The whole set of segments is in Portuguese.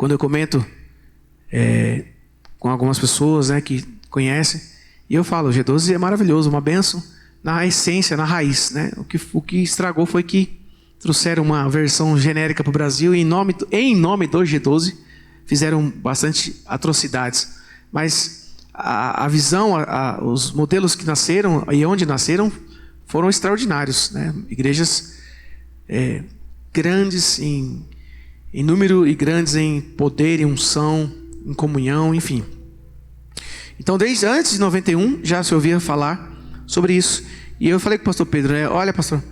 quando eu comento com algumas pessoas, né, que conhecem, e eu falo, o G12 é maravilhoso, uma bênção na essência, na raiz, né? O que estragou foi que trouxeram uma versão genérica para o Brasil e em nome do G12 fizeram bastante atrocidades. Mas a visão, os modelos que nasceram e onde nasceram foram extraordinários, né? Igrejas grandes em número e grandes em poder, em unção, em comunhão, enfim. Então, desde antes de 91, já se ouvia falar sobre isso. E eu falei com o pastor Pedro, né? Olha, pastor,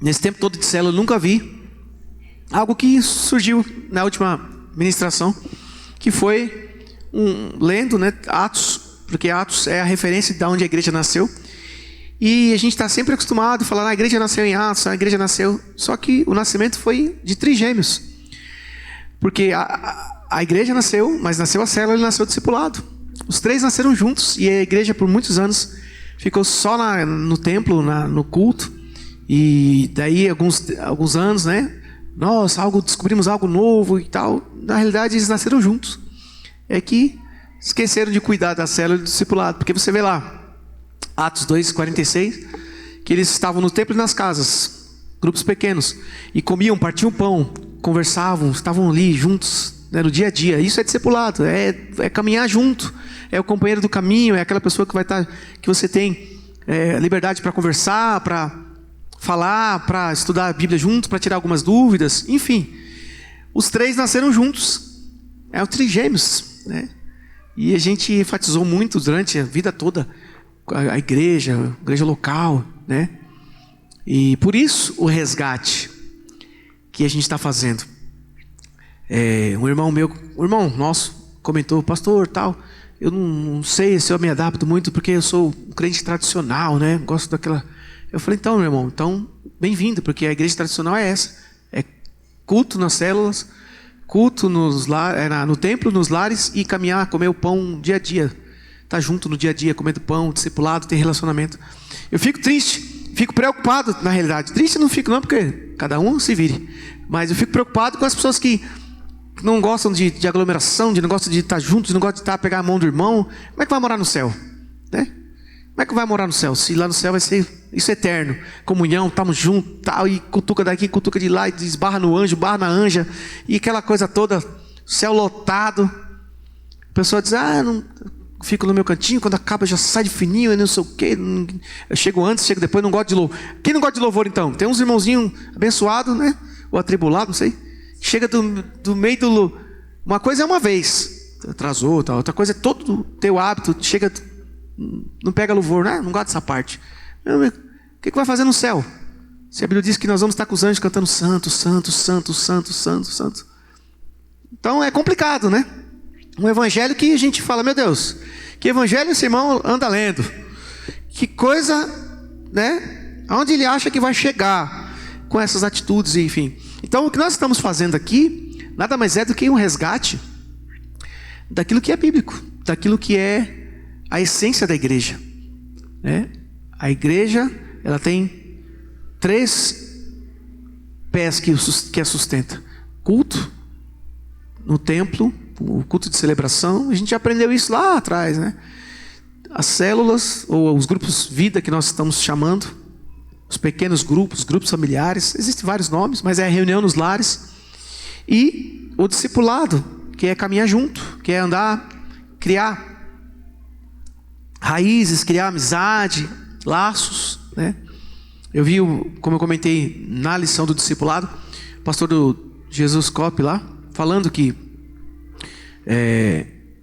nesse tempo todo de célula, eu nunca vi algo que surgiu na última ministração, que foi lendo, né, Atos, porque Atos é a referência de onde a igreja nasceu. E a gente está sempre acostumado a falar, a igreja nasceu em Atos, a igreja nasceu... Só que o nascimento foi de trigêmeos. Porque a igreja nasceu, mas nasceu a célula e nasceu o discipulado. Os três nasceram juntos e a igreja por muitos anos ficou só no templo, no culto. E daí alguns anos, né? Nós descobrimos algo novo e tal. Na realidade eles nasceram juntos. É que esqueceram de cuidar da célula e do discipulado. Porque você vê lá, Atos 2:46, que eles estavam no templo e nas casas, grupos pequenos, e comiam, partiam pão, conversavam, estavam ali juntos, né, no dia a dia. Isso é discipulado, é caminhar junto, é o companheiro do caminho, é aquela pessoa que vai estar, que você tem liberdade para conversar, para falar, para estudar a Bíblia junto, para tirar algumas dúvidas, enfim. Os três nasceram juntos, é o trigêmeos, né? E a gente enfatizou muito durante a vida toda a igreja local, né? E por isso o resgate que a gente está fazendo. Um irmão nosso comentou, pastor, tal, eu não sei se eu me adapto muito porque eu sou um crente tradicional, né? Gosto daquela... Eu falei, então, meu irmão, bem-vindo, porque a igreja tradicional é essa. É culto nas células, culto no templo, nos lares e caminhar, comer o pão dia a dia. Tá junto no dia a dia, comendo pão, discipulado, ter relacionamento. Eu fico triste, fico preocupado na realidade. Triste não fico não, porque cada um se vire. Mas eu fico preocupado com as pessoas que não gostam de aglomeração, não gostam de estar juntos, não gostam de pegar a mão do irmão. Como é que vai morar no céu? Né? Como é que vai morar no céu? Se lá no céu vai ser isso eterno. Comunhão, estamos juntos, tal, e cutuca daqui, cutuca de lá, e esbarra no anjo, barra na anja, e aquela coisa toda, céu lotado. A pessoa diz, não... Fico no meu cantinho, quando acaba já sai de fininho, eu não sei o quê. Eu chego antes, chego depois, não gosto de louvor. Quem não gosta de louvor então? Tem uns irmãozinhos abençoados, né? Ou atribulados, não sei. Chega do meio do... Uma coisa é uma vez, atrasou, tal. Outra coisa é todo o teu hábito. Chega, não pega louvor, né? Não gosta dessa parte. O que vai fazer no céu? Se a Bíblia diz que nós vamos estar com os anjos cantando santo, santo, santo, santo, santo, santo. Então é complicado, né? Um evangelho que a gente fala, meu Deus, que evangelho esse irmão anda lendo? Que coisa, né? Aonde ele acha que vai chegar com essas atitudes, enfim. Então o que nós estamos fazendo aqui, nada mais é do que um resgate daquilo que é bíblico, daquilo que é a essência da igreja, né? A igreja, ela tem 3 pés que a sustenta: culto no templo, o culto de celebração. A gente já aprendeu isso lá atrás, né? As células, ou os grupos vida que nós estamos chamando, os pequenos grupos, grupos familiares, existem vários nomes, mas é a reunião nos lares. E o discipulado, que é caminhar junto, que é andar, criar raízes, criar amizade, laços, né? Eu vi, como eu comentei na lição do discipulado, o pastor do Jesus Cop lá, falando que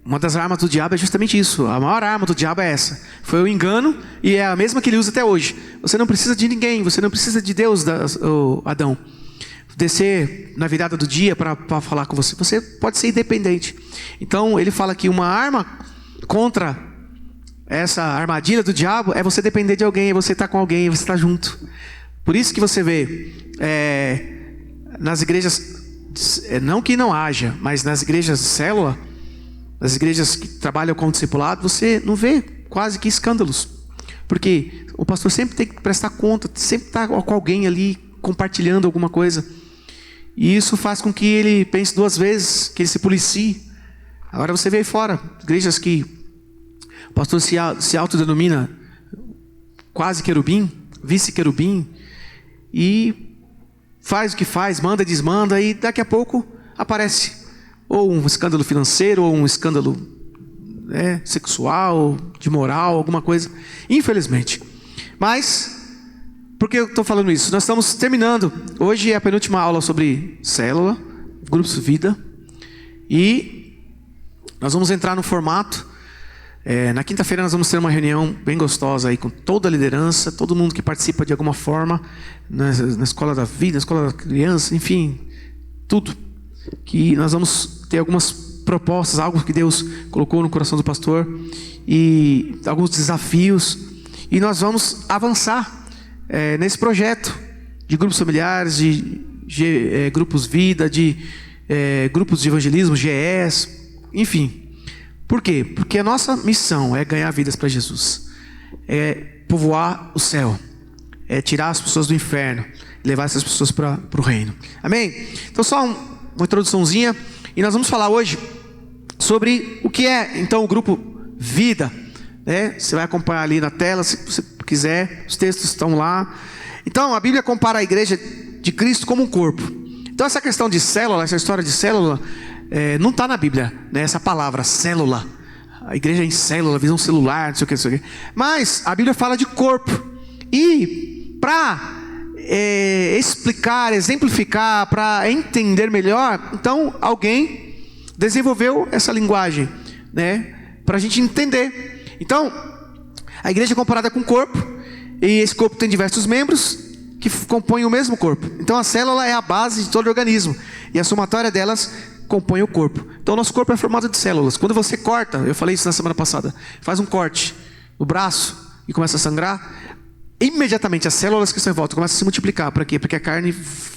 uma das armas do diabo é justamente isso. A maior arma do diabo é essa. Foi o engano, e é a mesma que ele usa até hoje. Você não precisa de ninguém, você não precisa de Deus, Adão, descer na virada do dia para falar com você. Você pode ser independente. Então ele fala que uma arma contra essa armadilha do diabo é você depender de alguém, é você estar com alguém, é você estar junto. Por isso que você vê nas igrejas, não que não haja, mas nas igrejas de célula, nas igrejas que trabalham com o discipulado, você não vê quase que escândalos. Porque o pastor sempre tem que prestar conta, sempre está com alguém ali compartilhando alguma coisa. E isso faz com que ele pense duas vezes, que ele se policie. Agora você vê aí fora, igrejas que o pastor se autodenomina quase querubim, vice-querubim, e faz o que faz, manda e desmanda, e daqui a pouco aparece ou um escândalo financeiro, ou um escândalo sexual, de moral, alguma coisa, infelizmente. Mas, por que eu estou falando isso? Nós estamos terminando, hoje é a penúltima aula sobre célula, grupos vida, e nós vamos entrar no formato. Na quinta-feira nós vamos ter uma reunião bem gostosa aí com toda a liderança, todo mundo que participa de alguma forma, na escola da vida, na escola da criança, enfim, tudo. Que nós vamos ter algumas propostas, algo que Deus colocou no coração do pastor, e alguns desafios, e nós vamos avançar nesse projeto de grupos familiares, de grupos vida, de grupos de evangelismo, GES, enfim. Por quê? Porque a nossa missão é ganhar vidas para Jesus, é povoar o céu, é tirar as pessoas do inferno, levar essas pessoas para o reino. Amém? Então só uma introduçãozinha, e nós vamos falar hoje sobre o que é então o grupo vida, né? Você vai acompanhar ali na tela, se você quiser, os textos estão lá. Então a Bíblia compara a igreja de Cristo como um corpo. Então essa questão de célula, essa história de célula, não está na Bíblia, né? Essa palavra, célula. A igreja é em célula, visão celular, não sei o que, não sei o que. Mas a Bíblia fala de corpo. E para explicar, exemplificar, para entender melhor, então alguém desenvolveu essa linguagem, né? Para a gente entender. Então, a igreja é comparada com o corpo, e esse corpo tem diversos membros que compõem o mesmo corpo. Então a célula é a base de todo o organismo, e a somatória delas compõe o corpo. Então o nosso corpo é formado de células. Quando você corta, eu falei isso na semana passada, faz um corte no braço e começa a sangrar, imediatamente as células que estão em volta começam a se multiplicar. Para quê? Porque a carne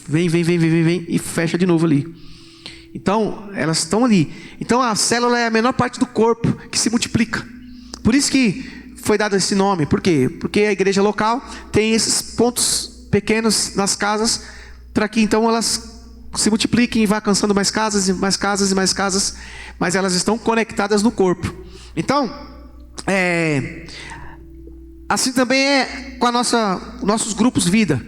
vem e fecha de novo ali. Então elas estão ali. Então a célula é a menor parte do corpo que se multiplica. Por isso que foi dado esse nome. Por quê? Porque a igreja local tem esses pontos pequenos nas casas, para que então elas se multipliquem e vá alcançando mais casas e mais casas e mais casas, mas elas estão conectadas no corpo. Então, assim também é com nossos grupos vida,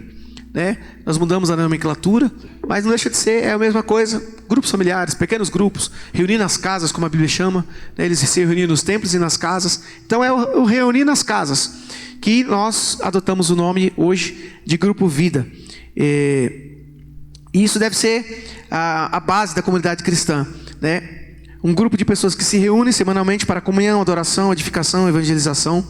né? Nós mudamos a nomenclatura, mas não deixa de ser a mesma coisa. Grupos familiares, pequenos grupos, reunir nas casas, como a Bíblia chama, né? Eles se reuniam nos templos e nas casas. Então é o reunir nas casas, que nós adotamos o nome hoje de grupo vida. E isso deve ser a base da comunidade cristã, né? Um grupo de pessoas que se reúnem semanalmente para comunhão, adoração, edificação, evangelização.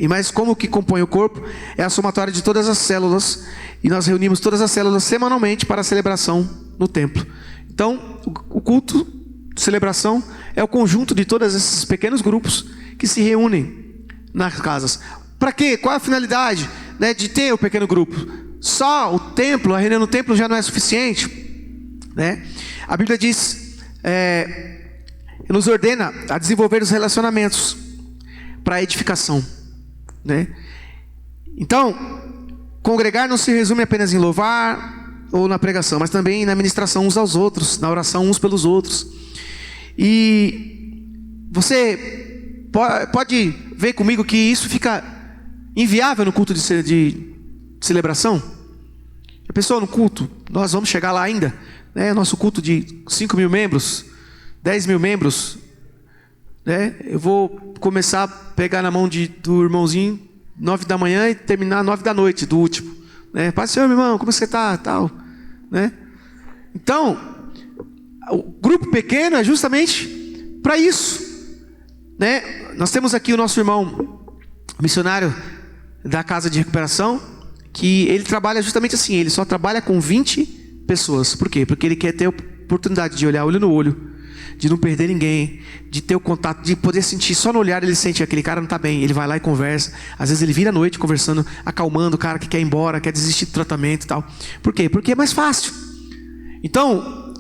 Mas como que compõe o corpo? É a somatória de todas as células. E nós reunimos todas as células semanalmente para a celebração no templo. Então, o culto de celebração é o conjunto de todos esses pequenos grupos que se reúnem nas casas. Para quê? Qual é a finalidade, né, de ter o pequeno grupo? Só o templo, a reunião no templo já não é suficiente, né? A Bíblia diz, nos ordena a desenvolver os relacionamentos para a edificação, né? Então, congregar não se resume apenas em louvar ou na pregação, mas também na ministração uns aos outros, na oração uns pelos outros. E você pode ver comigo que isso fica inviável no culto de celebração. A pessoa no culto, nós vamos chegar lá ainda, né? Nosso culto de 5 mil membros, 10 mil membros, né? Eu vou começar a pegar na mão do irmãozinho 9 da manhã e terminar 9 da noite do último, né? Pai, Senhor, meu irmão, como você está, tal, né? Então, o grupo pequeno é justamente para isso, né? Nós temos aqui o nosso irmão missionário da casa de recuperação, que ele trabalha justamente assim, ele só trabalha com 20 pessoas. Por quê? Porque ele quer ter a oportunidade de olhar olho no olho, de não perder ninguém, de ter o contato, de poder sentir, só no olhar ele sente que aquele cara não está bem, ele vai lá e conversa. Às vezes ele vira à noite conversando, acalmando o cara que quer ir embora, quer desistir do tratamento e tal. Por quê? Porque é mais fácil. Então,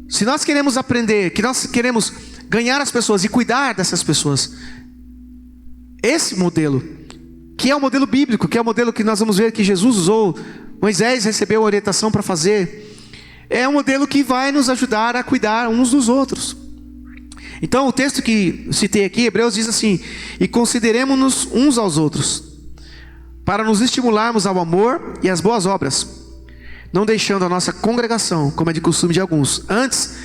se nós queremos aprender, que nós queremos ganhar as pessoas e cuidar dessas pessoas, esse modelo, que é o modelo bíblico, que é o modelo que nós vamos ver que Jesus usou Moisés recebeu a orientação para fazer, é um modelo que vai nos ajudar a cuidar uns dos outros. Então o texto que citei aqui, Hebreus, diz assim: e consideremos-nos uns aos outros, para nos estimularmos ao amor e às boas obras, não deixando a nossa congregação, como é de costume de alguns, antes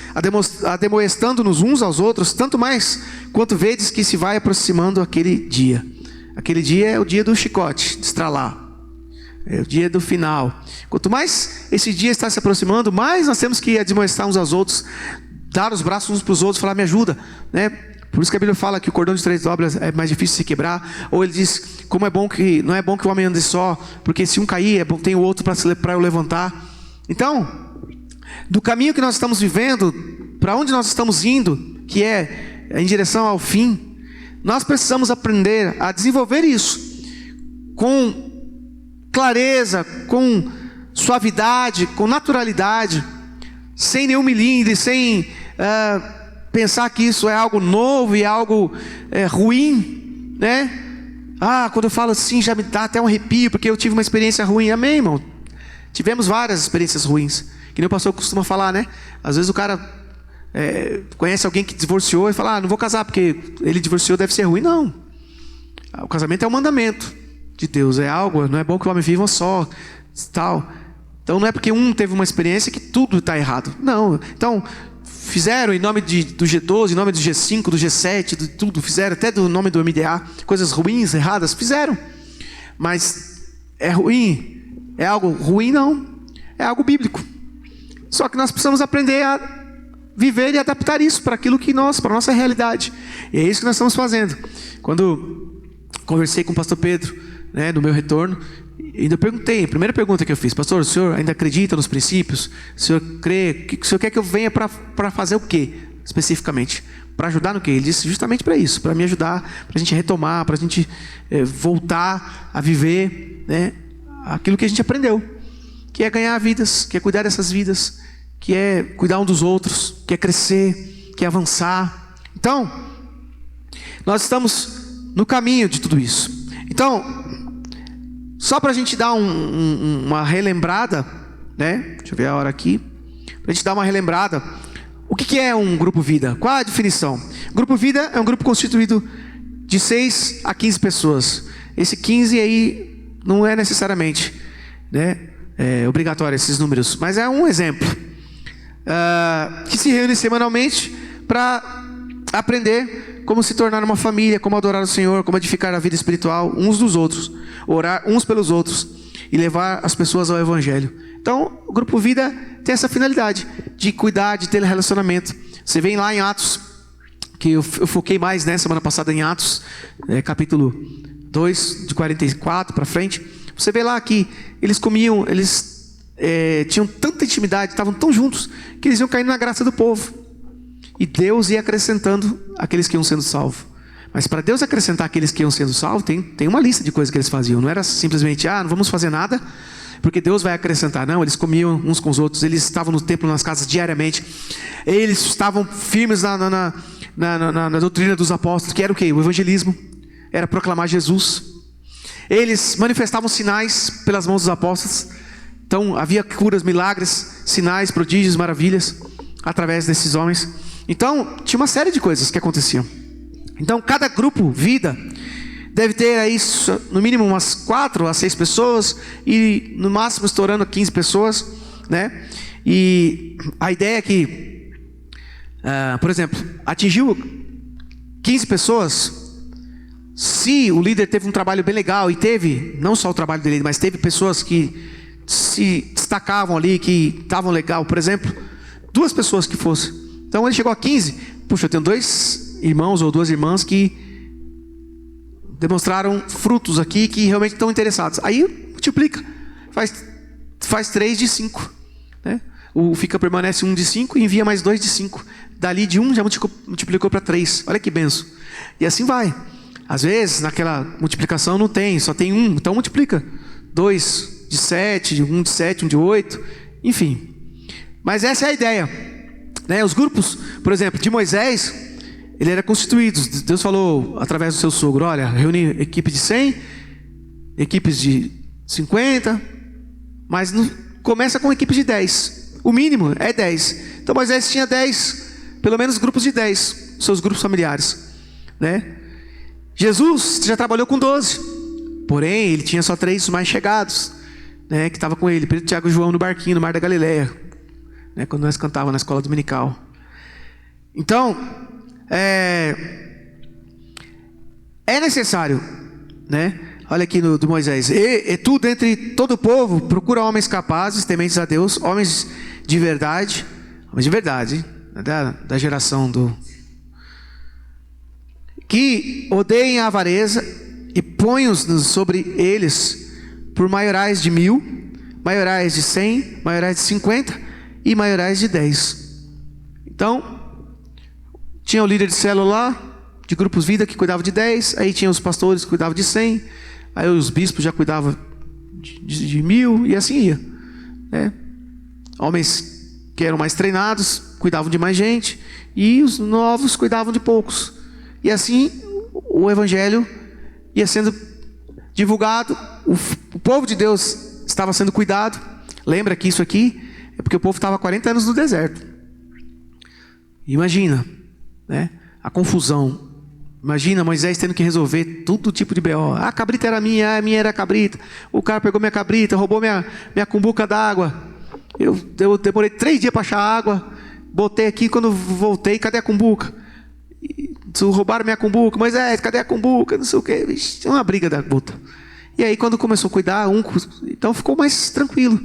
ademoestando-nos uns aos outros, tanto mais quanto vedes que se vai aproximando aquele dia. Aquele dia é o dia do chicote, de estralar, é o dia do final. Quanto mais esse dia está se aproximando, mais nós temos que admoestar uns aos outros, dar os braços uns para os outros, falar: me ajuda, né? Por isso que a Bíblia fala que o cordão de 3 dobras é mais difícil de se quebrar. Ou ele diz, como é bom que não é bom que o homem ande só, porque se um cair, é bom, tem o outro para eu levantar. Então, do caminho que nós estamos vivendo, para onde nós estamos indo, que é em direção ao fim, nós precisamos aprender a desenvolver isso com clareza, com suavidade, com naturalidade, sem nenhum milímetro, sem pensar que isso é algo novo e algo ruim, né? Quando eu falo assim, já me dá até um arrepio, porque eu tive uma experiência ruim. Amém, irmão? Tivemos várias experiências ruins, que nem o pastor costuma falar, né? Às vezes o cara conhece alguém que divorciou e fala: não vou casar porque ele divorciou, deve ser ruim. Não, o casamento é um mandamento de Deus, é algo, não é bom que o homem viva só, tal. Então não é porque um teve uma experiência que tudo está errado. Não, então fizeram em nome do G12, em nome do G5, do G7, de tudo, fizeram até do nome do MDA, coisas ruins, erradas, fizeram. Mas é ruim? É algo ruim? Não, é algo bíblico. Só que nós precisamos aprender a viver e adaptar isso para aquilo que para a nossa realidade. E é isso que nós estamos fazendo. Quando conversei com o pastor Pedro, né, no meu retorno, ainda perguntei, a primeira pergunta que eu fiz: pastor, o senhor ainda acredita nos princípios? O senhor crê? O senhor quer que eu venha para fazer o quê, especificamente? Para ajudar no quê? Ele disse: justamente para isso, para me ajudar, para a gente retomar, para a gente voltar a viver, né, aquilo que a gente aprendeu, que é ganhar vidas, que é cuidar dessas vidas, que é cuidar um dos outros, que é crescer, que é avançar. Então, nós estamos no caminho de tudo isso. Então, só para a gente dar uma relembrada, né? Deixa eu ver a hora aqui. Para a gente dar uma relembrada. O que é um grupo vida? Qual a definição? Grupo vida é um grupo constituído de 6 a 15 pessoas. Esse 15 aí não é necessariamente, né, obrigatório esses números, mas é um exemplo. Que se reúne semanalmente para aprender como se tornar uma família, como adorar o Senhor, como edificar a vida espiritual uns dos outros, orar uns pelos outros e levar as pessoas ao Evangelho. Então, o Grupo Vida tem essa finalidade de cuidar, de ter relacionamento. Você vem lá em Atos, que eu foquei mais, né, semana passada em Atos, capítulo 2, de 44 para frente. Você vê lá que eles comiam, eles tinham tanta intimidade, estavam tão juntos, que eles iam caindo na graça do povo. E Deus ia acrescentando aqueles que iam sendo salvos. Mas para Deus acrescentar aqueles que iam sendo salvos, tem uma lista de coisas que eles faziam. Não era simplesmente, não vamos fazer nada, porque Deus vai acrescentar. Não, eles comiam uns com os outros, eles estavam no templo, nas casas diariamente. Eles estavam firmes na doutrina dos apóstolos, que era o quê? O evangelismo. Era proclamar Jesus. Eles manifestavam sinais pelas mãos dos apóstolos. Então havia curas, milagres, sinais, prodígios, maravilhas através desses homens. Então tinha uma série de coisas que aconteciam. Então cada grupo vida deve ter aí no mínimo umas 4 a 6 pessoas e no máximo estourando 15 pessoas, né? E a ideia é que, por exemplo, atingiu 15 pessoas. Se o líder teve um trabalho bem legal, e teve, não só o trabalho dele, mas teve pessoas que se destacavam ali, que estavam legal, por exemplo, 2 pessoas que fossem. Então ele chegou a 15, puxa, eu tenho 2 irmãos ou 2 irmãs que demonstraram frutos aqui, que realmente estão interessados. Aí multiplica, faz 3 de 5, né? Permanece 1 de 5 e envia mais 2 de 5. Dali de 1 já multiplicou para 3. Olha que benção. E assim vai. Às vezes naquela multiplicação não tem, só tem 1, então multiplica 2 de 7, 1 de 7, 1 de 8, enfim. Mas essa é a ideia, né? Os grupos, por exemplo, de Moisés, ele era constituído. Deus falou através do seu sogro: olha, reúne equipe de 100, equipes de 50, Mas começa com equipe de 10. O mínimo é 10. Então Moisés tinha 10, pelo menos grupos de 10, seus grupos familiares, né? Jesus já trabalhou com 12. Porém, ele tinha só 3 mais chegados, né, que estavam com ele. Pedro, Tiago e João no barquinho, no Mar da Galileia, né, quando nós cantávamos na escola dominical. Então, é necessário, né? Olha aqui do Moisés. E tu, dentre todo o povo, procura homens capazes, tementes a Deus, homens de verdade, da geração que odeiem a avareza, e põe-os sobre eles por maiorais de 1000, maiorais de 100, maiorais de 50 e maiorais de 10. Então, tinha o líder de célula lá, de grupos vida, que cuidava de 10, aí tinha os pastores que cuidavam de 100, aí os bispos já cuidavam de 1000, e assim ia, né? Homens que eram mais treinados cuidavam de mais gente, e os novos cuidavam de poucos. E assim o evangelho ia sendo divulgado, o povo de Deus estava sendo cuidado. Lembra que isso aqui é porque o povo estava 40 anos no deserto. Imagina, né, a confusão. Imagina Moisés tendo que resolver todo tipo de BO. A cabrita era minha, a minha era a cabrita. O cara pegou minha cabrita, roubou minha cumbuca d'água. Eu demorei 3 dias para achar água. Botei aqui, quando voltei, cadê a cumbuca? Roubaram minha cumbuca. Moisés, cadê a cumbuca? Não sei o que. Vixe, uma briga da puta. E aí quando começou a cuidar, então ficou mais tranquilo.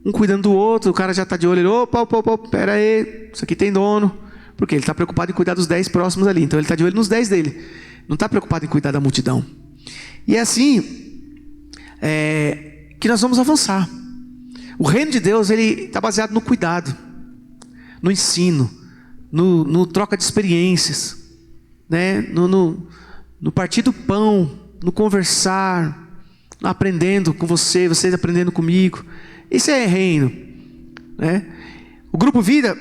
Um cuidando do outro, o cara já está de olho. Ele, opa, pera aí, isso aqui tem dono. Porque ele está preocupado em cuidar dos 10 próximos ali. Então ele está de olho nos 10 dele. Não está preocupado em cuidar da multidão. E é assim que nós vamos avançar. O reino de Deus, ele está baseado no cuidado, no ensino, no troca de experiências, né? no partir do pão, no conversar, no aprendendo com você aprendendo comigo. Isso é reino, né? O grupo vida,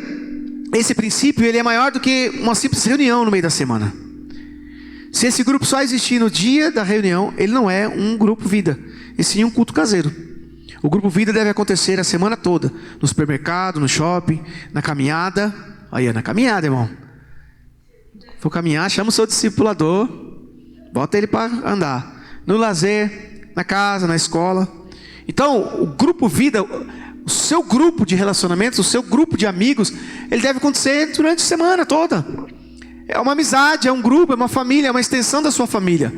esse princípio, ele é maior do que uma simples reunião no meio da semana. Se esse grupo só existir no dia da reunião, ele não é um grupo vida, e sim um culto caseiro. O grupo vida deve acontecer a semana toda, no supermercado, no shopping, na caminhada. Aí, na caminhada, irmão. For caminhar, chama o seu discipulador, bota ele para andar. No lazer, na casa, na escola. Então, o grupo vida, o seu grupo de relacionamentos, o seu grupo de amigos, ele deve acontecer durante a semana toda. É uma amizade, é um grupo, é uma família, é uma extensão da sua família.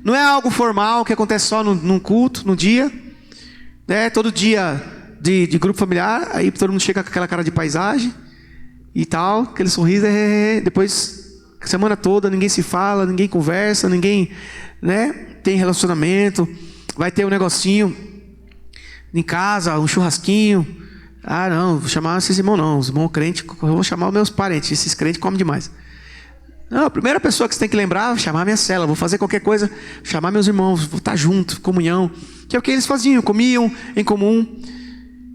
Não é algo formal que acontece só num culto, no dia, né? Todo dia de grupo familiar, aí todo mundo chega com aquela cara de paisagem e tal, aquele sorriso, depois a semana toda ninguém se fala, ninguém conversa, ninguém, né, tem relacionamento. Vai ter um negocinho em casa, um churrasquinho. Ah, não, vou chamar esses irmãos não, os irmãos crentes, eu vou chamar os meus parentes, esses crentes comem demais. Não, a primeira pessoa que você tem que lembrar, chamar minha célula, vou fazer qualquer coisa, chamar meus irmãos, vou estar junto, comunhão, que é o que eles faziam, comiam em comum.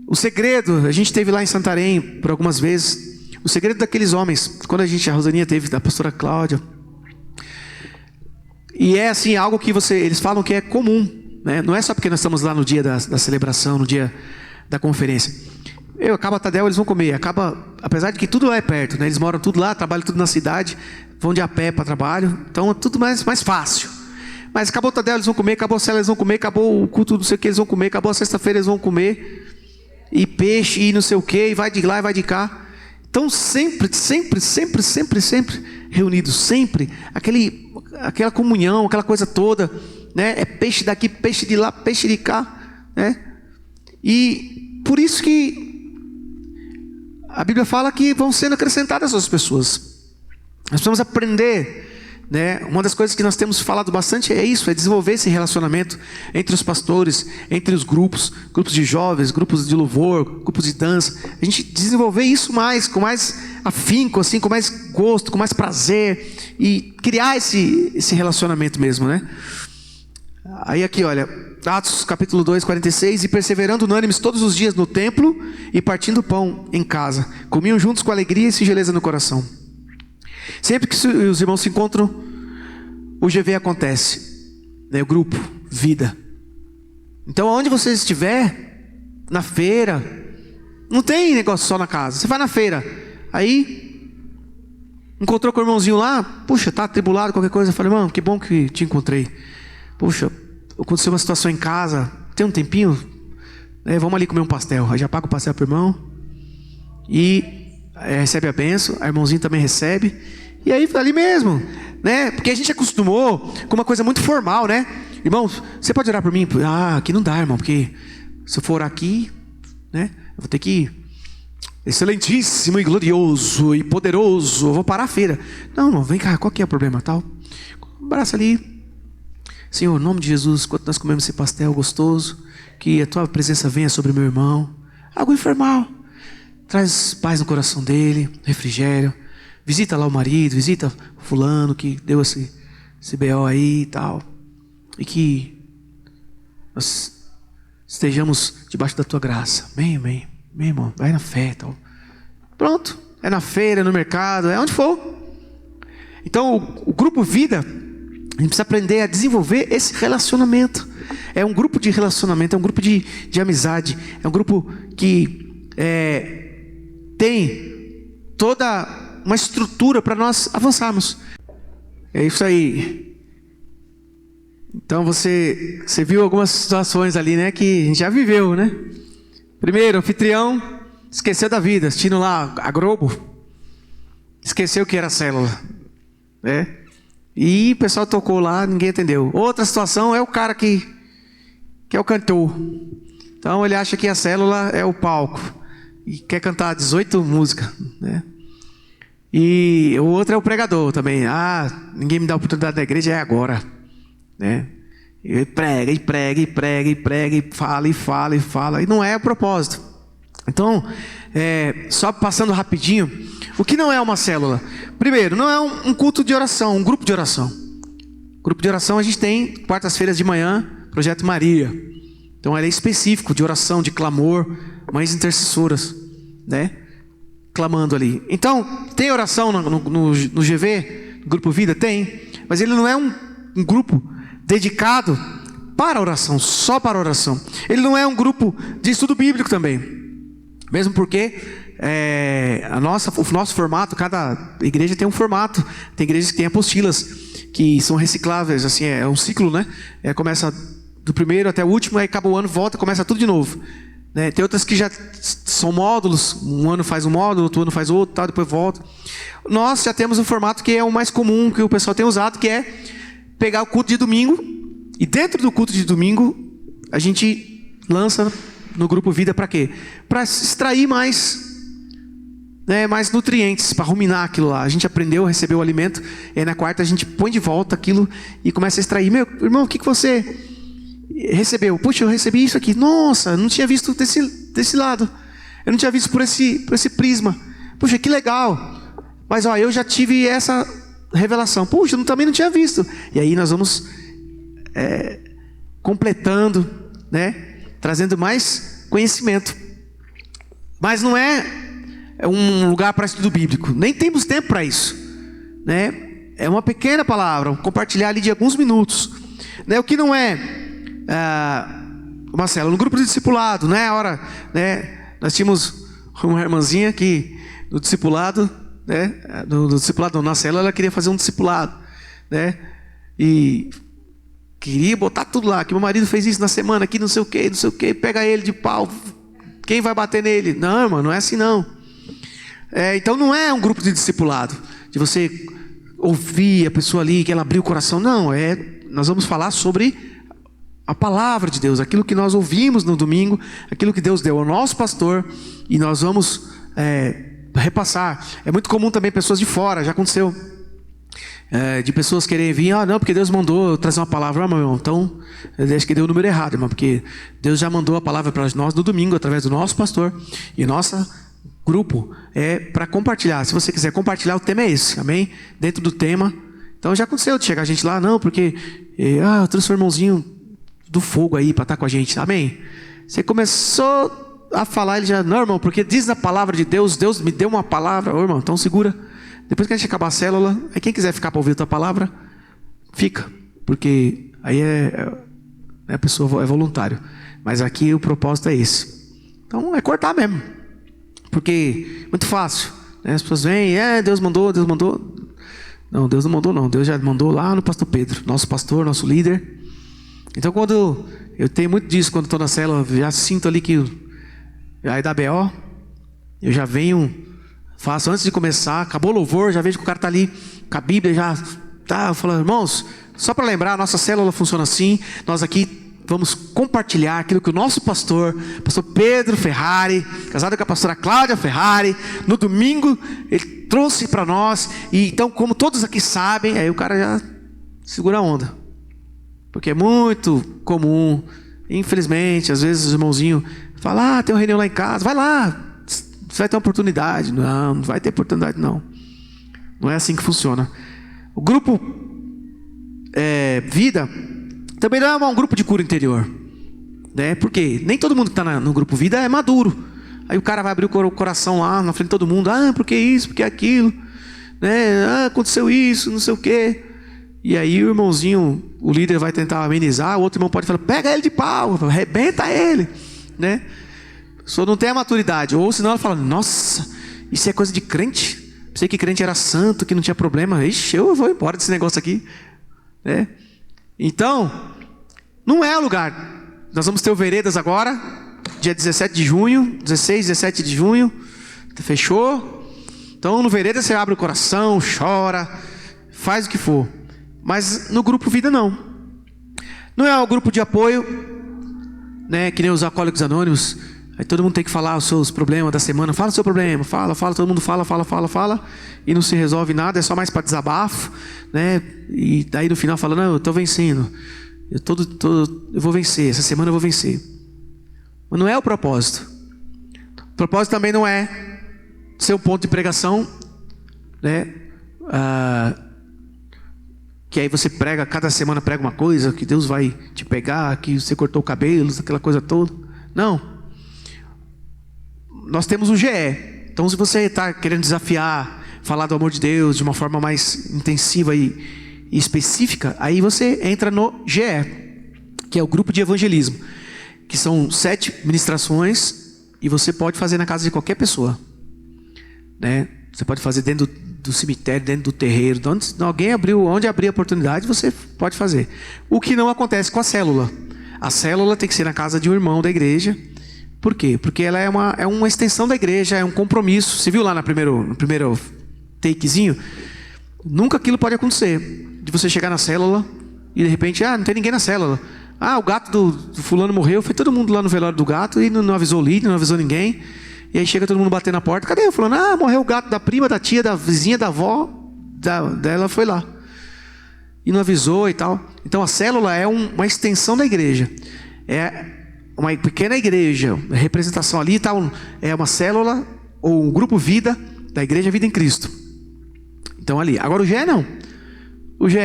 O segredo, a gente teve lá em Santarém por algumas vezes, o segredo daqueles homens, quando a Rosaninha teve, da pastora Cláudia, e é assim, algo que eles falam que é comum, né? Não é só porque nós estamos lá no dia da celebração, no dia da conferência. Acaba a Tadel, eles vão comer, apesar de que tudo lá é perto, né? Eles moram tudo lá, trabalham tudo na cidade, vão de a pé para trabalho, então é tudo mais fácil. Mas acabou o Tadel, eles vão comer, acabou a célula, eles vão comer, acabou o culto, não sei o que, eles vão comer, acabou a sexta-feira, eles vão comer, e peixe, e não sei o que, e vai de lá, e vai de cá. Então sempre reunidos, sempre, aquela comunhão, aquela coisa toda, né? É peixe daqui, peixe de lá, peixe de cá, né? E por isso que a Bíblia fala que vão sendo acrescentadas as pessoas. Nós precisamos aprender, né? Uma das coisas que nós temos falado bastante é isso, é desenvolver esse relacionamento entre os pastores, entre os grupos de jovens, grupos de louvor, grupos de dança. A gente desenvolver isso com mais afinco, assim, com mais gosto, com mais prazer, e criar esse relacionamento mesmo, né? Aí aqui, olha, Atos capítulo 2, 46, e perseverando unânimes todos os dias no templo e partindo pão em casa, comiam juntos com alegria e singeleza no coração. Sempre que os irmãos se encontram, o GV acontece, né? O grupo, vida. Então, onde você estiver, na feira. Não tem negócio só na casa. Você vai na feira, aí encontrou com o irmãozinho lá, puxa, tá atribulado, qualquer coisa. Eu falei, mano, que bom que te encontrei. Puxa, aconteceu uma situação em casa, tem um tempinho? Vamos ali comer um pastel. Aí já paga o pastel pro irmão e recebe a bênção. A irmãozinho também recebe. E aí ali mesmo, né? Porque a gente acostumou com uma coisa muito formal, né? Irmão, você pode orar por mim? Ah, aqui não dá, irmão, porque se eu for orar aqui, né? Eu vou ter que... Excelentíssimo e glorioso e poderoso, eu vou parar a feira. Não, irmão, vem cá, qual que é o problema, tal? Abraça ali. Senhor, em nome de Jesus, quando nós comemos esse pastel gostoso, que a tua presença venha sobre meu irmão. Algo informal. Traz paz no coração dele, refrigério. Visita lá o marido, visita o fulano que deu esse BO aí e tal. E que nós estejamos debaixo da tua graça. Amém, amém. Amém, irmão. Vai na fé e tal. Pronto. É na feira, é no mercado, é onde for. Então, o grupo Vida, a gente precisa aprender a desenvolver esse relacionamento. É um grupo de relacionamento, é um grupo de amizade. É um grupo que tem toda uma estrutura para nós avançarmos. É isso aí. Então você viu algumas situações ali, né, que a gente já viveu, né? Primeiro, o anfitrião esqueceu da vida, assistindo lá a Globo, esqueceu que era célula, né? E o pessoal tocou lá, ninguém entendeu. Outra situação é o cara que é o cantor. Então ele acha que a célula é o palco e quer cantar 18 músicas, né? E o outro é o pregador também. Ah, ninguém me dá a oportunidade da igreja, é agora, né? E prega, e prega, e prega, e prega, e fala, e fala, e fala. E não é o propósito. Então, só passando rapidinho, o que não é uma célula? Primeiro, não é um culto de oração, um grupo de oração. Grupo de oração a gente tem quartas-feiras de manhã, Projeto Maria. Então ele é específico de oração, de clamor, mães intercessoras, né? Clamando ali. Então, tem oração no GV, no Grupo Vida? Tem. Mas ele não é um grupo dedicado para a oração, só para a oração. Ele não é um grupo de estudo bíblico também. Mesmo porque o nosso formato, cada igreja tem um formato. Tem igrejas que têm apostilas, que são recicláveis, assim, é um ciclo, né? Começa do primeiro até o último, aí acaba o ano, volta, começa tudo de novo. Né? Tem outras que já são módulos, um ano faz um módulo, outro ano faz outro, tal, depois volta. Nós já temos um formato que é o mais comum, que o pessoal tem usado, que é pegar o culto de domingo, e dentro do culto de domingo, a gente lança no Grupo Vida para quê? Para extrair mais nutrientes, para ruminar aquilo lá. A gente aprendeu, recebeu o alimento, e aí na quarta a gente põe de volta aquilo e começa a extrair. Meu irmão, o que você recebeu? Puxa, eu recebi isso aqui. Nossa, eu não tinha visto desse lado. Eu não tinha visto por esse prisma. Puxa, que legal. Mas eu já tive essa revelação. Puxa, eu também não tinha visto. E aí nós vamos completando, né? Trazendo mais conhecimento. Mas não é um lugar para estudo bíblico. Nem temos tempo para isso, né? É uma pequena palavra, compartilhar ali de alguns minutos, né? O que não é uma célula, no grupo de discipulado, né? Né? Nós tínhamos uma irmãzinha que no discipulado, né? No discipulado, na célula, ela queria fazer um discipulado, né? E queria botar tudo lá, que meu marido fez isso na semana, aqui não sei o que, pega ele de pau, quem vai bater nele? Não, irmão, não é assim não. Então não é um grupo de discipulado, de você ouvir a pessoa ali, que ela abriu o coração. Não, nós vamos falar sobre a palavra de Deus, aquilo que nós ouvimos no domingo, aquilo que Deus deu ao nosso pastor, e nós vamos repassar. É muito comum também pessoas de fora, já aconteceu, de pessoas quererem vir, não, porque Deus mandou eu trazer uma palavra. Meu irmão, então eu acho que deu o número errado, irmão, porque Deus já mandou a palavra para nós no domingo, através do nosso pastor, e nosso grupo é para compartilhar. Se você quiser compartilhar, o tema é esse, amém? Dentro do tema. Então já aconteceu de chegar a gente lá, não, porque eu trouxe o irmãozinho do fogo aí para estar com a gente, amém? Você começou a falar, ele já, não, irmão, porque diz na palavra de Deus, Deus me deu uma palavra. Ô, irmão, então segura. Depois que a gente acabar a célula, aí quem quiser ficar para ouvir a tua palavra, fica, porque aí a pessoa é voluntário. Mas aqui o propósito é esse. Então é cortar mesmo. Porque muito fácil, né? As pessoas vêm, Deus mandou, Deus mandou. Não, Deus não mandou não. Deus já mandou lá no pastor Pedro, nosso pastor, nosso líder. Então quando eu tenho muito disso, quando estou na célula, já sinto ali que aí da BO, eu já venho, faço antes de começar, acabou o louvor, já vejo que o cara está ali com a Bíblia, já tá falando, irmãos, só para lembrar, a nossa célula funciona assim, nós aqui vamos compartilhar aquilo que o nosso pastor Pedro Ferrari, casado com a pastora Cláudia Ferrari, no domingo, ele trouxe para nós. E então, como todos aqui sabem, aí o cara já segura a onda. Porque é muito comum, infelizmente, às vezes os irmãozinhos falam, tem um reunião lá em casa, vai lá, você vai ter uma oportunidade. Não vai ter oportunidade não. Não é assim que funciona. O grupo Vida também não é um grupo de cura interior, né? Porque nem todo mundo que está no grupo Vida é maduro. Aí o cara vai abrir o coração lá na frente de todo mundo. Porque isso, porque aquilo, né? Aconteceu isso, não sei o quê. E aí o irmãozinho, o líder vai tentar amenizar. O outro irmão pode falar, pega ele de pau, arrebenta ele, né? A pessoa não tem a maturidade. Ou senão ela fala, nossa, isso é coisa de crente. Pensei que crente era santo, que não tinha problema. Ixi, eu vou embora desse negócio aqui, né? Então, não é o lugar. Nós vamos ter o Veredas agora, dia 17 de junho, 16, 17 de junho. Fechou? Então, no Veredas você abre o coração, chora, faz o que for. Mas no grupo Vida não. Não é o grupo de apoio, né? Que nem os alcoólicos anônimos. Aí todo mundo tem que falar os seus problemas da semana. Fala o seu problema, fala, todo mundo fala. E não se resolve nada, é só mais para desabafo, né? E daí no final fala, não, eu estou vencendo. Eu vou vencer, essa semana eu vou vencer. Mas não é o propósito. O propósito também não é ser um ponto de pregação, né? Que aí você prega, cada semana prega uma coisa, que Deus vai te pegar, que você cortou o cabelo, aquela coisa toda. Não. Nós temos o GE. Então, se você está querendo desafiar, falar do amor de Deus de uma forma mais intensiva e específica, aí você entra no GE, que é o grupo de evangelismo, que são 7 ministrações e você pode fazer na casa de qualquer pessoa, né? Você pode fazer dentro do cemitério, dentro do terreiro, onde abrir a oportunidade, você pode fazer. O que não acontece com a célula. A célula tem que ser na casa de um irmão da igreja. Por quê? Porque ela é uma extensão da igreja, é um compromisso. Você viu lá no primeiro takezinho? Nunca aquilo pode acontecer. De você chegar na célula e de repente, não tem ninguém na célula. O gato do fulano morreu, foi todo mundo lá no velório do gato e não avisou o líder, não avisou ninguém. E aí chega todo mundo batendo na porta. Cadê o fulano? Morreu o gato da prima, da tia, da vizinha, da avó dela, foi lá. E não avisou e tal. Então a célula é uma extensão da igreja. É uma pequena igreja, a representação ali é uma célula ou um grupo Vida da igreja Vida em Cristo. Então ali. Agora o GE não. O GE,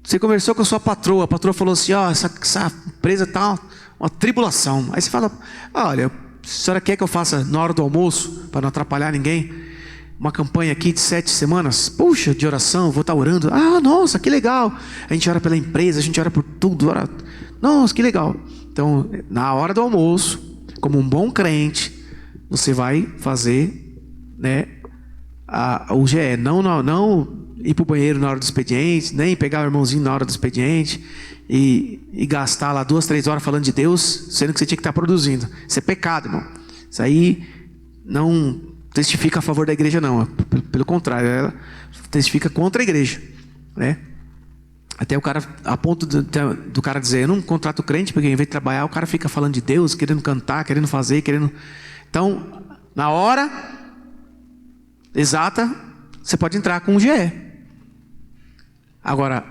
você conversou com a sua patroa, a patroa falou assim, essa empresa tá uma tribulação. Aí você fala, olha, a senhora quer que eu faça na hora do almoço, para não atrapalhar ninguém, uma campanha aqui de 7 semanas, puxa, de oração, vou estar orando. Nossa, que legal. A gente ora pela empresa, a gente ora por tudo, nossa, que legal. Então, na hora do almoço, como um bom crente, você vai fazer, né, o GE. Não ir para o banheiro na hora do expediente, nem pegar o irmãozinho na hora do expediente e gastar lá 2, 3 horas falando de Deus, sendo que você tinha que estar produzindo. Isso é pecado, irmão. Isso aí não testifica a favor da igreja, não. Pelo contrário, ela testifica contra a igreja, né? Até o cara, a ponto do cara dizer, eu não contrato crente, porque em vez de trabalhar, o cara fica falando de Deus, querendo cantar, querendo fazer, querendo... Então, na hora exata, você pode entrar com o GE. Agora,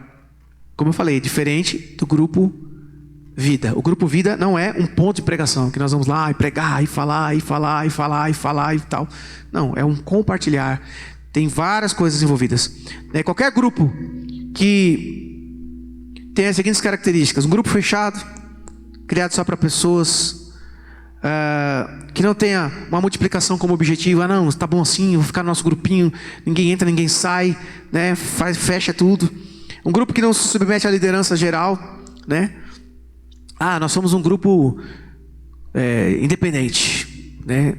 como eu falei, diferente do grupo Vida. O grupo Vida não é um ponto de pregação, que nós vamos lá e pregar, e falar e tal. Não, é um compartilhar. Tem várias coisas envolvidas. Qualquer grupo que tem as seguintes características: um grupo fechado, criado só para pessoas, que não tenha uma multiplicação como objetivo. Não, está bom assim, eu vou ficar no nosso grupinho, ninguém entra, ninguém sai, né? Fecha tudo. Um grupo que não se submete à liderança geral, né? Nós somos um grupo independente, né?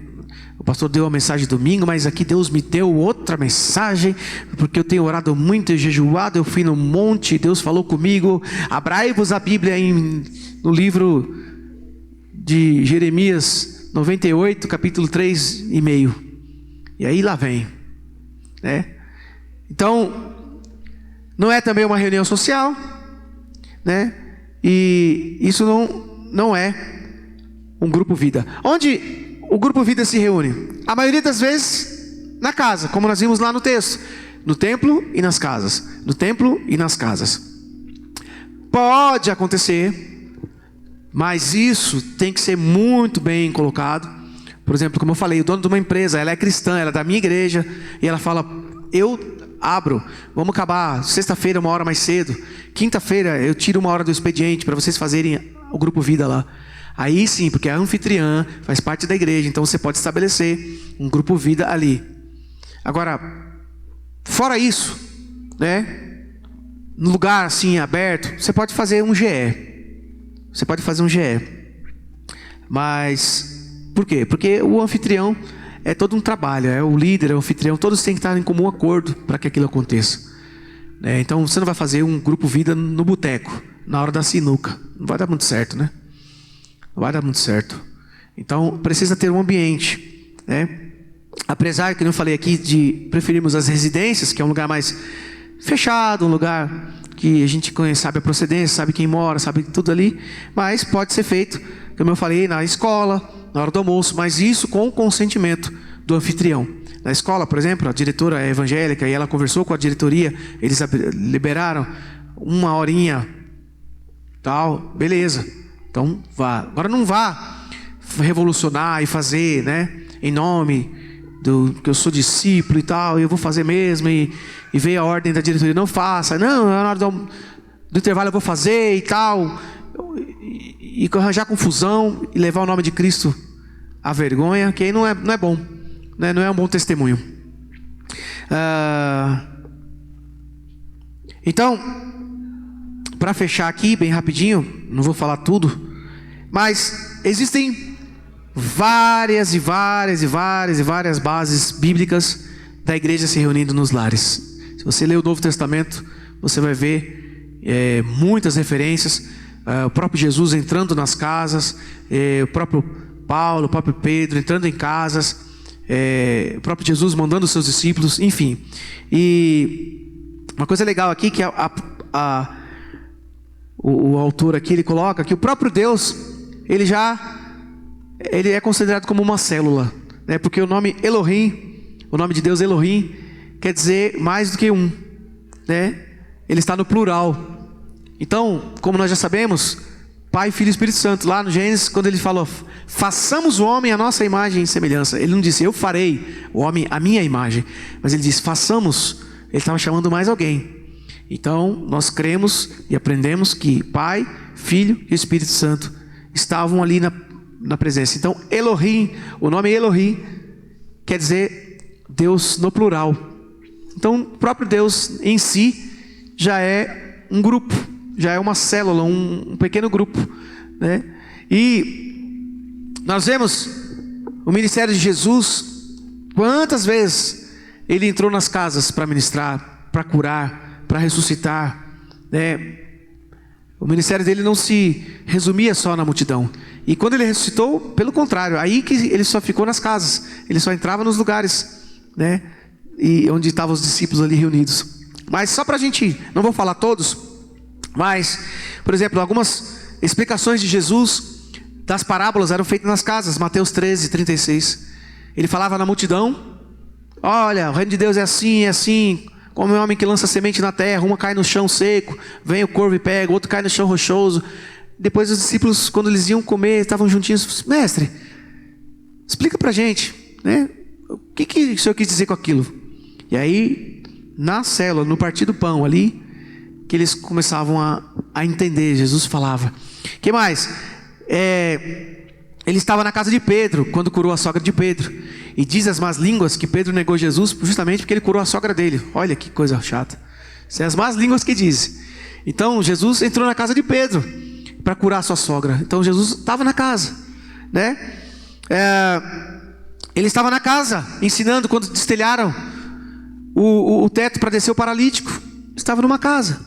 O pastor deu a mensagem domingo, mas aqui Deus me deu outra mensagem, porque eu tenho orado muito e jejuado, eu fui no monte, Deus falou comigo. Abrai-vos a Bíblia no livro de Jeremias 98, capítulo 3,5. E aí lá vem, né? Então, não é também uma reunião social, né? E isso não é um grupo vida. Onde o grupo vida se reúne? A maioria das vezes na casa, como nós vimos lá no texto. No templo e nas casas. No templo e nas casas. Pode acontecer, mas isso tem que ser muito bem colocado. Por exemplo, como eu falei, o dono de uma empresa, ela é cristã, ela é da minha igreja, e ela fala, eu abro, vamos acabar sexta-feira 1 hora mais cedo, quinta-feira eu tiro 1 hora do expediente para vocês fazerem o grupo vida lá. Aí sim, porque a anfitriã faz parte da igreja, então você pode estabelecer um grupo vida ali. Agora, fora isso, né, no lugar assim aberto, você pode fazer um GE. Você pode fazer um GE. Mas, por quê? Porque o anfitrião é todo um trabalho, é o líder, é o anfitrião, todos têm que estar em comum acordo para que aquilo aconteça. Então você não vai fazer um grupo vida no boteco, na hora da sinuca. Não vai dar muito certo, né? Não vai dar muito certo. Então precisa ter um ambiente, né? Apesar que eu falei aqui de preferirmos as residências, que é um lugar mais fechado, um lugar que a gente conhece, sabe a procedência, sabe quem mora, sabe tudo ali, mas pode ser feito, como eu falei, na escola, na hora do almoço, mas isso com o consentimento do anfitrião. Na escola, por exemplo, a diretora é evangélica e ela conversou com a diretoria, eles liberaram 1 horinha, tal, beleza. Então vá. Agora não vá revolucionar e fazer, né, em nome do que eu sou discípulo e tal, e eu vou fazer mesmo, e veio a ordem da diretoria, não faça, não, na hora do intervalo eu vou fazer e tal, e arranjar confusão e levar o nome de Cristo à vergonha, que aí não é bom, né? Não é um bom testemunho. Então, para fechar aqui bem rapidinho, não vou falar tudo, mas existem várias bases bíblicas da igreja se reunindo nos lares. Se você ler o Novo Testamento, você vai ver muitas referências. O próprio Jesus entrando nas casas, o próprio Paulo, o próprio Pedro entrando em casas, o próprio Jesus mandando os seus discípulos, enfim. E uma coisa legal aqui que o autor aqui ele coloca que o próprio Deus ele é considerado como uma célula, né? Porque o nome Elohim, o nome de Deus Elohim, quer dizer mais do que um, né? Ele está no plural. Então, como nós já sabemos, Pai, Filho e Espírito Santo, lá no Gênesis, quando ele falou, façamos o homem a nossa imagem e semelhança, ele não disse, eu farei o homem a minha imagem, mas ele disse, façamos, ele estava chamando mais alguém. Então, nós cremos e aprendemos que Pai, Filho e Espírito Santo estavam ali na presença. Então, Elohim, o nome Elohim quer dizer Deus no plural. Então, o próprio Deus em si já é um grupo, já é uma célula, um pequeno grupo, né? E nós vemos o ministério de Jesus, quantas vezes ele entrou nas casas para ministrar, para curar, para ressuscitar, né? O ministério dele não se resumia só na multidão. E quando ele ressuscitou, pelo contrário, aí que ele só ficou nas casas, ele só entrava nos lugares, né? E onde estavam os discípulos ali reunidos. Mas só para a gente, não vou falar todos, mas, por exemplo, algumas explicações de Jesus das parábolas eram feitas nas casas. Mateus 13, 36. Ele falava na multidão, olha, o reino de Deus é assim, como é um homem que lança semente na terra, uma cai no chão seco, vem o corvo e pega, outro cai no chão rochoso. Depois os discípulos, quando eles iam comer, estavam juntinhos, mestre, explica pra gente, né? O que o senhor quis dizer com aquilo? E aí, na célula, no partir do pão ali, que eles começavam a entender, Jesus falava. O que mais? Ele estava na casa de Pedro, quando curou a sogra de Pedro. E diz as más línguas que Pedro negou Jesus justamente porque ele curou a sogra dele. Olha que coisa chata. São as más línguas que dizem. Então Jesus entrou na casa de Pedro para curar a sua sogra. Então Jesus estava na casa. né? Ele estava na casa, ensinando quando destelharam o teto para descer o paralítico. Estava numa casa.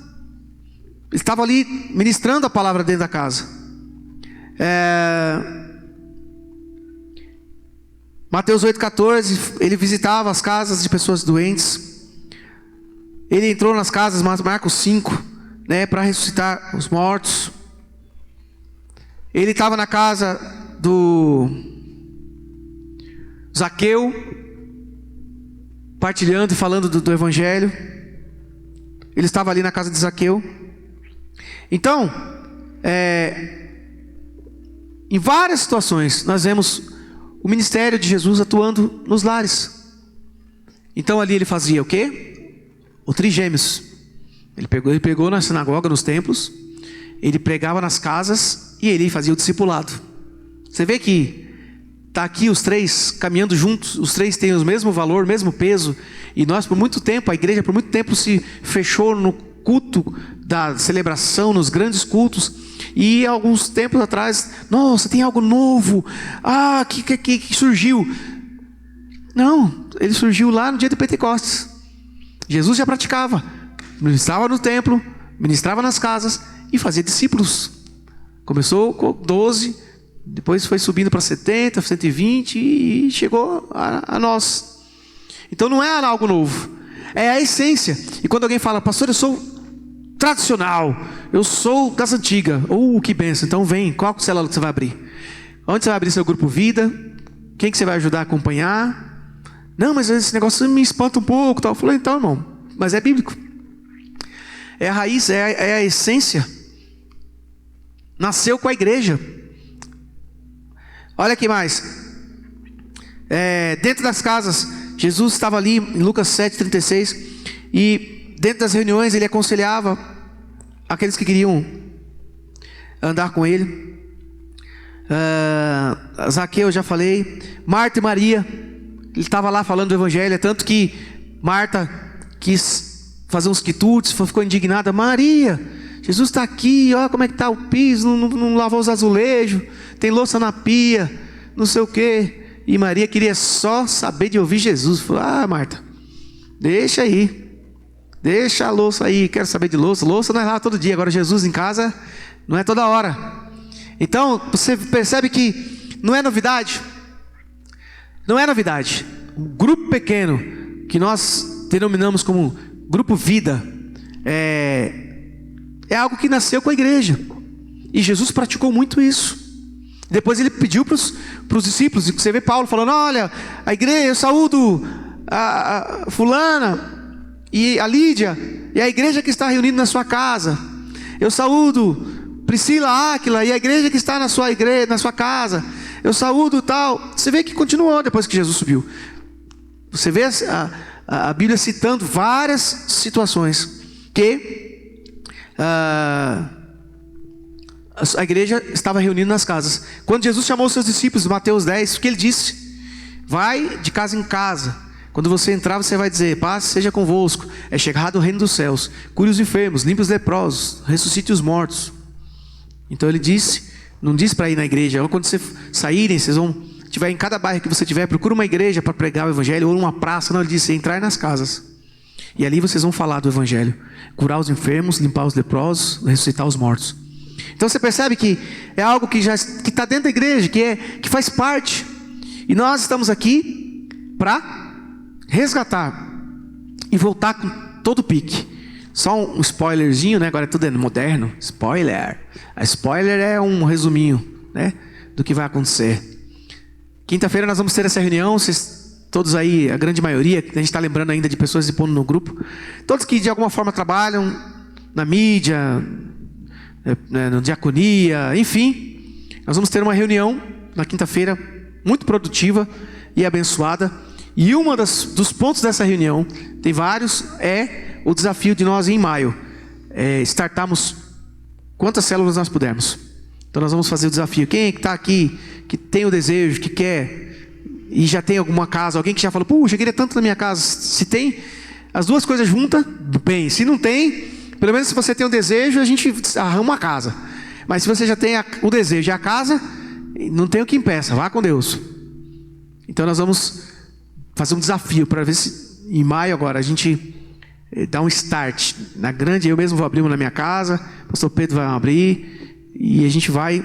Ele estava ali ministrando a palavra dentro da casa. Mateus 8,14, ele visitava as casas de pessoas doentes. Ele entrou nas casas, Marcos 5, né, para ressuscitar os mortos. Ele estava na casa do Zaqueu, partilhando e falando do evangelho. Ele estava ali na casa de Zaqueu. Então, em várias situações, nós vemos o ministério de Jesus atuando nos lares. Então ali ele fazia o quê? O trigêmeos. Ele pegou na sinagoga, nos templos, ele pregava nas casas e ele fazia o discipulado. Você vê que está aqui os três caminhando juntos, os três têm o mesmo valor, mesmo peso, e nós por muito tempo, a igreja por muito tempo se fechou no culto da celebração, nos grandes cultos, e alguns tempos atrás, nossa, tem algo novo, que surgiu. Não, ele surgiu lá no dia de Pentecostes. Jesus já praticava, ministrava no templo, ministrava nas casas e fazia discípulos. Começou com 12, depois foi subindo para 70, 120 e chegou a nós. Então não é algo novo, é a essência. E quando alguém fala, pastor, eu sou tradicional, eu sou das antigas, que benção, então vem, qual célula você vai abrir? Onde você vai abrir seu grupo vida? Quem que você vai ajudar a acompanhar? Não, mas esse negócio me espanta um pouco, tal. Eu falei, então irmão, mas é bíblico, é a raiz, é a essência, nasceu com a igreja. Olha aqui mais, dentro das casas, Jesus estava ali em Lucas 7,36, e dentro das reuniões ele aconselhava aqueles que queriam andar com ele. Zaqueu, eu já falei. Marta e Maria, ele estava lá falando do evangelho, tanto que Marta quis fazer uns quitutes, ficou indignada. Maria, Jesus está aqui, olha como é que está o piso, não lavou os azulejos, tem louça na pia, não sei o quê. E Maria queria só saber de ouvir Jesus. Falou, Marta, deixa aí, deixa a louça aí, quero saber de louça. Louça não é lá todo dia, agora Jesus em casa não é toda hora. Então você percebe que não é novidade. Não é novidade. Um grupo pequeno, que nós denominamos como grupo vida, é algo que nasceu com a igreja. E Jesus praticou muito isso. Depois ele pediu para os discípulos, e você vê Paulo falando, olha, a igreja, eu saúdo a fulana e a Lídia, e a igreja que está reunida na sua casa. Eu saúdo Priscila, Áquila, e a igreja que está na sua igreja, na sua casa. Eu saúdo tal. Você vê que continuou depois que Jesus subiu. Você vê a Bíblia citando várias situações que a igreja estava reunida nas casas. Quando Jesus chamou os seus discípulos, Mateus 10, o que ele disse? Vai de casa em casa. Quando você entrar, você vai dizer, paz seja convosco, é chegado o reino dos céus. Cure os enfermos, limpe os leprosos, ressuscite os mortos. Então ele disse, não disse para ir na igreja. Quando vocês saírem, vocês vão, tiver em cada bairro que você tiver, procura uma igreja para pregar o evangelho, ou uma praça. Não, ele disse, entrar nas casas. E ali vocês vão falar do evangelho. Curar os enfermos, limpar os leprosos, ressuscitar os mortos. Então você percebe que é algo que está dentro da igreja, que faz parte. E nós estamos aqui para resgatar e voltar com todo o pique. Só um spoilerzinho, né? Agora tudo é moderno. Spoiler. A spoiler é um resuminho, né, do que vai acontecer. Quinta-feira nós vamos ter essa reunião. Vocês, todos aí, a grande maioria, a gente está lembrando ainda de pessoas se pondo no grupo. Todos que de alguma forma trabalham na mídia, na diaconia, enfim. Nós vamos ter uma reunião na quinta-feira muito produtiva e abençoada. E dos pontos dessa reunião, tem vários, é o desafio de nós em maio, startarmos quantas células nós pudermos. Então nós vamos fazer o desafio. Quem está aqui, que tem o desejo, que quer, e já tem alguma casa, alguém que já falou, puxa, eu queria tanto na minha casa. Se tem as duas coisas juntas, bem. Se não tem, pelo menos se você tem o desejo, a gente arruma uma casa. Mas se você já tem o desejo e a casa, Não tem o que impeça, vá com Deus. Então nós vamos fazer um desafio para ver se em maio agora a gente dá um start. Na grande, eu mesmo vou abrir uma na minha casa, o pastor Pedro vai abrir, e a gente vai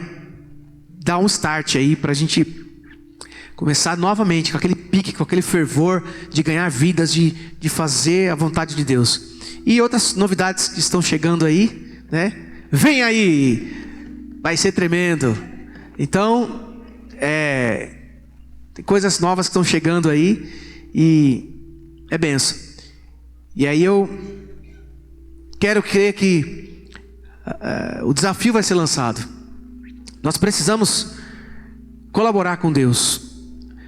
dar um start aí para a gente começar novamente com aquele pique, com aquele fervor de ganhar vidas, de fazer a vontade de Deus. E outras novidades que estão chegando aí, né? Vem aí, vai ser tremendo. Então, tem coisas novas que estão chegando aí e é benção. E aí eu quero crer que o desafio vai ser lançado. Nós precisamos colaborar com Deus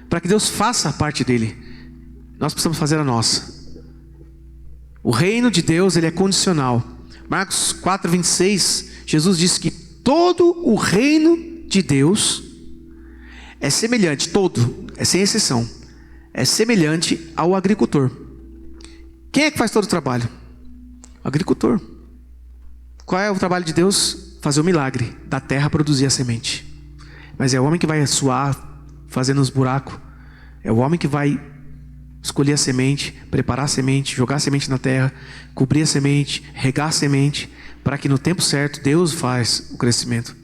para que Deus faça a parte dele. Nós precisamos fazer a nossa. O reino de Deus, ele é condicional. Marcos 4:26, Jesus disse que todo o reino de Deus é semelhante, todo, é sem exceção, é semelhante ao agricultor. Quem é que faz todo o trabalho? O agricultor. Qual é o trabalho de Deus? Fazer o milagre da terra produzir a semente. Mas é o homem que vai suar, fazendo os buracos. É o homem que vai escolher a semente, preparar a semente, jogar a semente na terra, cobrir a semente, regar a semente, para que no tempo certo Deus faz o crescimento.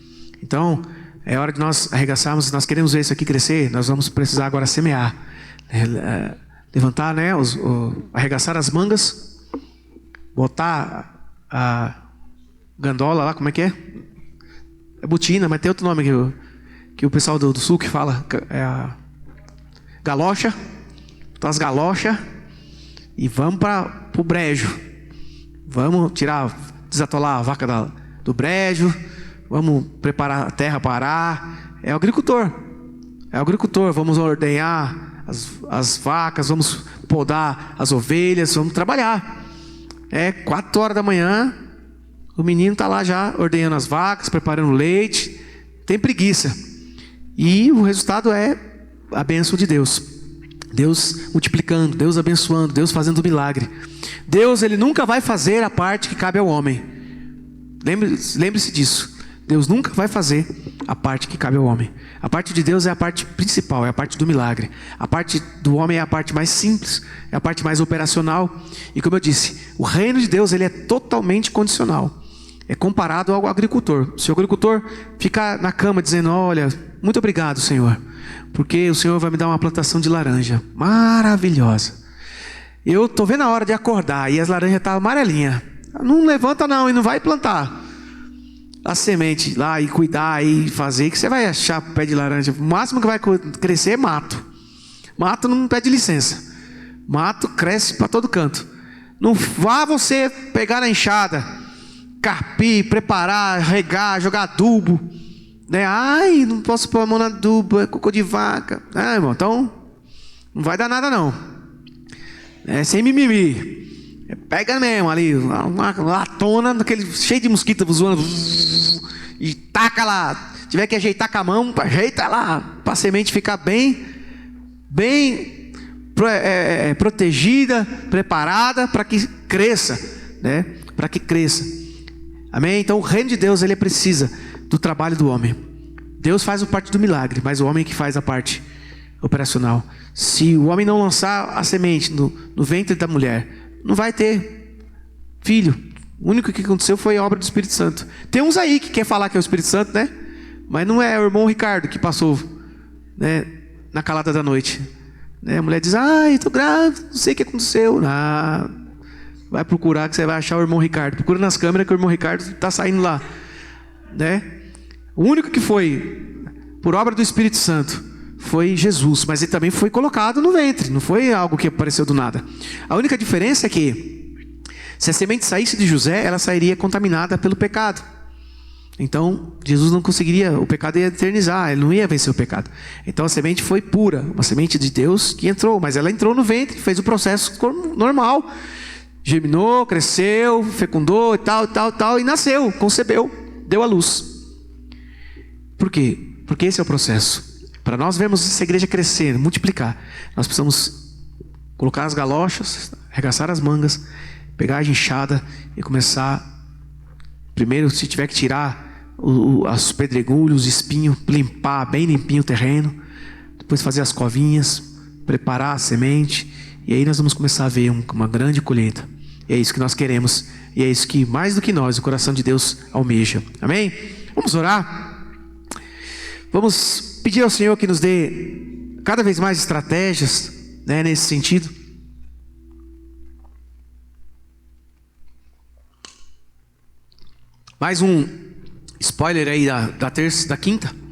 Então, é hora de nós arregaçarmos. Se nós queremos ver isso aqui crescer, nós vamos precisar agora semear. Levantar, né? Arregaçar as mangas, botar a gandola lá, como é que é? É botina, mas tem outro nome que o pessoal do sul que fala, é a galocha. Botar as galochas e vamos para o brejo. Vamos desatolar a vaca do brejo, vamos preparar a terra para arar. É o agricultor. Vamos ordenhar as vacas, vamos podar as ovelhas, vamos trabalhar. 4 horas da manhã, o menino está lá já ordenhando as vacas, preparando leite, tem preguiça. E o resultado é a bênção de Deus. Deus multiplicando, Deus abençoando, Deus fazendo milagre. Deus, ele nunca vai fazer a parte que cabe ao homem. Lembre-se disso. Deus nunca vai fazer a parte que cabe ao homem. A parte de Deus é a parte principal, é a parte do milagre. A parte do homem é a parte mais simples, é a parte mais operacional. E como eu disse, o reino de Deus, ele é totalmente condicional. É comparado ao agricultor. Se o agricultor ficar na cama dizendo: olha, muito obrigado, Senhor, porque o Senhor vai me dar uma plantação de laranja maravilhosa. Eu estou vendo a hora de acordar e as laranjas estão amarelinhas. Não levanta não e não vai plantar a semente lá e cuidar e fazer, que você vai achar pé de laranja. O máximo que vai crescer é mato. Mato não pede licença. Mato cresce para todo canto. Não vá você pegar na enxada, carpir, preparar, regar, jogar adubo, né? Ai, não posso pôr a mão na adubo, é cocô de vaca. Irmão, então não vai dar nada não. Sem mimimi. Pega mesmo ali, uma latona, cheio de mosquito voando, e taca lá. Se tiver que ajeitar com a mão, ajeita lá, para a semente ficar bem protegida, preparada, para que cresça, né? Para que cresça. Amém? Então o reino de Deus, ele precisa do trabalho do homem. Deus faz a parte do milagre, mas o homem que faz a parte operacional. Se o homem não lançar a semente no ventre da mulher, não vai ter filho. O único que aconteceu foi a obra do Espírito Santo. Tem uns aí que quer falar que é o Espírito Santo, né? Mas não é o irmão Ricardo que passou, né, na calada da noite, né? A mulher diz: ai, estou grávida, não sei o que aconteceu. Vai procurar que você vai achar o irmão Ricardo. Procura nas câmeras que o irmão Ricardo está saindo lá, né? O único que foi por obra do Espírito Santo foi Jesus, mas ele também foi colocado no ventre, não foi algo que apareceu do nada. A única diferença é que, se a semente saísse de José, ela sairia contaminada pelo pecado. Então, Jesus não conseguiria, o pecado ia eternizar, ele não ia vencer o pecado. Então a semente foi pura, uma semente de Deus que entrou, mas ela entrou no ventre, fez o processo normal. Germinou, cresceu, fecundou e tal, e nasceu, concebeu, deu à luz. Por quê? Porque esse é o processo. Para nós vermos essa igreja crescer, multiplicar, nós precisamos colocar as galochas, arregaçar as mangas, pegar a enxada e começar. Primeiro, se tiver que tirar os pedregulhos, os espinhos, limpar bem limpinho o terreno, depois fazer as covinhas, preparar a semente, e aí nós vamos começar a ver uma grande colheita. E é isso que nós queremos, e é isso que mais do que nós, o coração de Deus almeja. Amém? Vamos orar? Vamos pedir ao Senhor que nos dê cada vez mais estratégias, né, nesse sentido. Mais um spoiler aí da terça, da quinta.